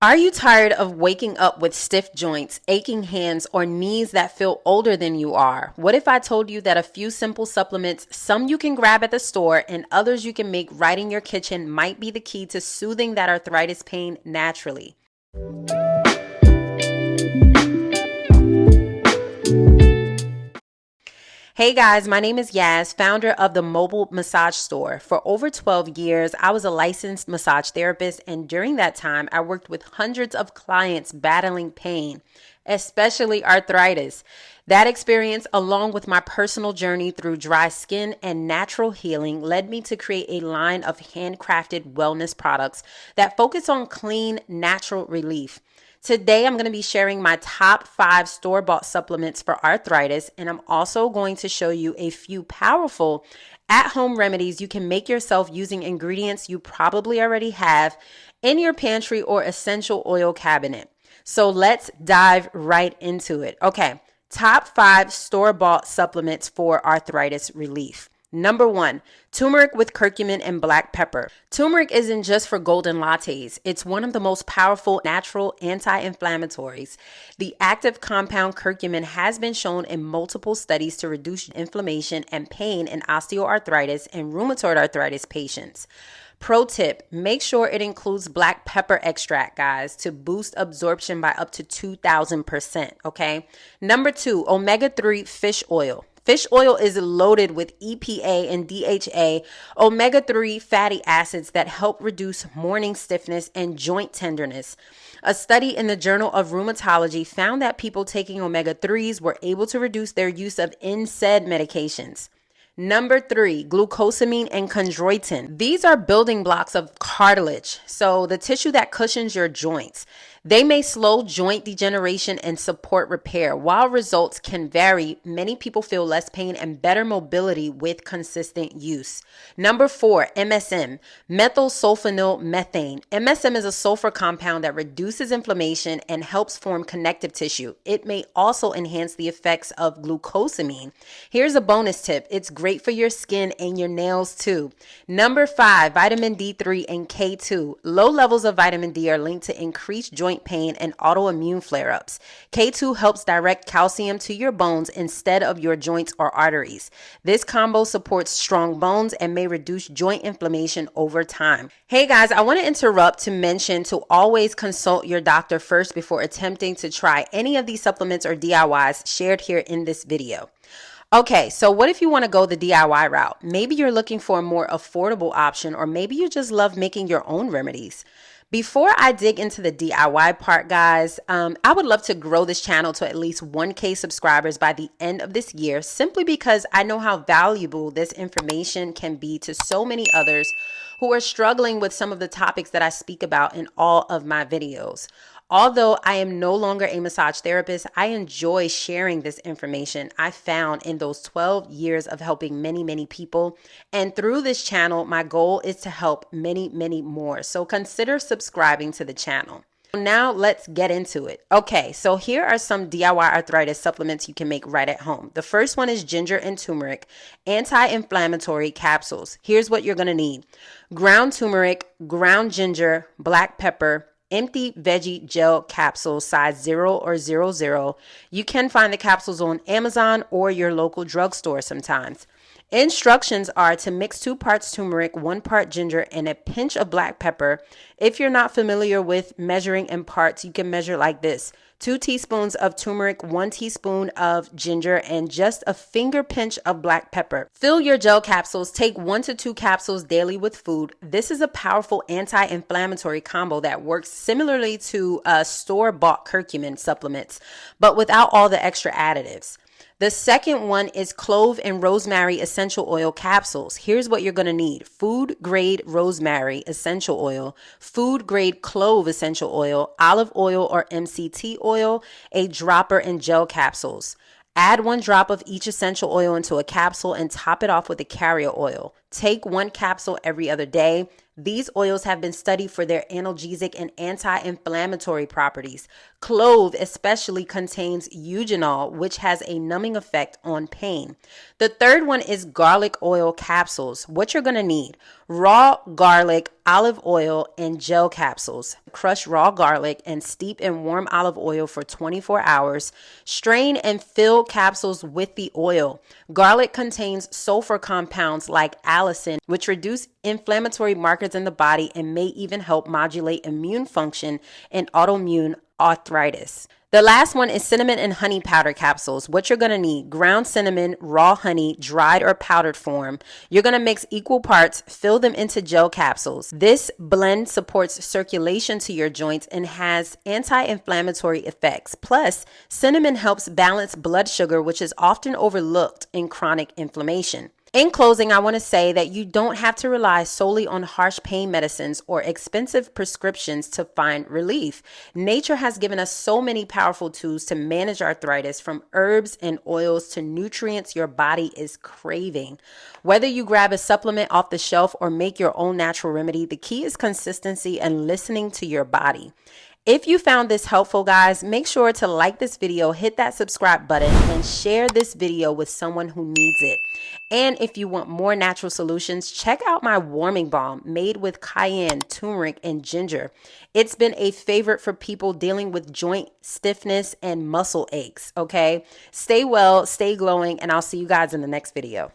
Are you tired of waking up with stiff joints, aching hands, or knees that feel older than you are? What if I told you that a few simple supplements, some you can grab at the store and others you can make right in your kitchen, might be the key to soothing that arthritis pain naturally? Hey guys, my name is Yaz, founder of the Mobile Massage Store. For over 12 years, I was a licensed massage therapist, and during that time, I worked with hundreds of clients battling pain, especially arthritis. That experience, along with my personal journey through dry skin and natural healing, led me to create a line of handcrafted wellness products that focus on clean, natural relief. Today, I'm going to be sharing my top 5 store-bought supplements for arthritis, and I'm also going to show you a few powerful at-home remedies you can make yourself using ingredients you probably already have in your pantry or essential oil cabinet. So let's dive right into it. Okay, top 5 store-bought supplements for arthritis relief. Number 1, turmeric with curcumin and black pepper. Turmeric isn't just for golden lattes. It's one of the most powerful natural anti-inflammatories. The active compound curcumin has been shown in multiple studies to reduce inflammation and pain in osteoarthritis and rheumatoid arthritis patients. Pro tip, make sure it includes black pepper extract, guys, to boost absorption by up to 2,000%, okay? Number 2, omega-3 fish oil. Fish oil is loaded with EPA and DHA, omega-3 fatty acids that help reduce morning stiffness and joint tenderness. A study in the Journal of Rheumatology found that people taking omega-3s were able to reduce their use of NSAID medications. Number 3, glucosamine and chondroitin. These are building blocks of cartilage, so the tissue that cushions your joints. They may slow joint degeneration and support repair. While results can vary, many people feel less pain and better mobility with consistent use. Number 4, MSM, methylsulfonyl methane. MSM is a sulfur compound that reduces inflammation and helps form connective tissue. It may also enhance the effects of glucosamine. Here's a bonus tip. It's great for your skin and your nails too. Number 5, vitamin D3 and K2. Low levels of vitamin D are linked to increased joint pain and autoimmune flare-ups. K2 helps direct calcium to your bones instead of your joints or arteries. This combo supports strong bones and may reduce joint inflammation over time. Hey guys, I want to interrupt to mention to always consult your doctor first before attempting to try any of these supplements or DIYs shared here in this video. Okay, so what if you want to go the DIY route? Maybe you're looking for a more affordable option, or maybe you just love making your own remedies. Before I dig into the DIY part, guys, I would love to grow this channel to at least 1K subscribers by the end of this year, simply because I know how valuable this information can be to so many others who are struggling with some of the topics that I speak about in all of my videos. Although I am no longer a massage therapist, I enjoy sharing this information I found in those 12 years of helping many, many people. And through this channel, my goal is to help many, many more. So consider subscribing to the channel. Now let's get into it. Okay, so here are some DIY arthritis supplements you can make right at home. The first one is ginger and turmeric anti-inflammatory capsules. Here's what you're going to need: ground turmeric, ground ginger, black pepper, empty veggie gel capsules size 0 or 00. You can find the capsules on Amazon or your local drugstore sometimes. Instructions are to mix 2 parts turmeric, 1 part ginger, and a pinch of black pepper. If you're not familiar with measuring in parts, you can measure like this: 2 teaspoons of turmeric, 1 teaspoon of ginger, and just a finger pinch of black pepper. Fill your gel capsules. Take 1 to 2 capsules daily with food. This is a powerful anti-inflammatory combo that works similarly to store-bought curcumin supplements, but without all the extra additives. The second one is clove and rosemary essential oil capsules. Here's what you're going to need: food grade rosemary essential oil, food grade clove essential oil, olive oil or MCT oil, a dropper, and gel capsules. Add 1 drop of each essential oil into a capsule and top it off with a carrier oil. Take 1 capsule every other day. These oils have been studied for their analgesic and anti-inflammatory properties. Clove especially contains eugenol, which has a numbing effect on pain. The third one is garlic oil capsules. What you're going to need: raw garlic, olive oil, and gel capsules. Crush raw garlic and steep in warm olive oil for 24 hours. Strain and fill capsules with the oil. Garlic contains sulfur compounds like allicin, which reduce inflammatory markers in the body and may even help modulate immune function in autoimmune arthritis. The last one is cinnamon and honey powder capsules. What you're going to need: ground cinnamon, raw honey, dried or powdered form. You're going to mix equal parts, fill them into gel capsules. This blend supports circulation to your joints and has anti-inflammatory effects. Plus, cinnamon helps balance blood sugar, which is often overlooked in chronic inflammation. In closing, I want to say that you don't have to rely solely on harsh pain medicines or expensive prescriptions to find relief. Nature has given us so many powerful tools to manage arthritis, from herbs and oils to nutrients your body is craving. Whether you grab a supplement off the shelf or make your own natural remedy, the key is consistency and listening to your body. If you found this helpful, guys, make sure to like this video, hit that subscribe button, and share this video with someone who needs it. And if you want more natural solutions, check out my warming balm made with cayenne, turmeric, and ginger. It's been a favorite for people dealing with joint stiffness and muscle aches, okay? Stay well, stay glowing, and I'll see you guys in the next video.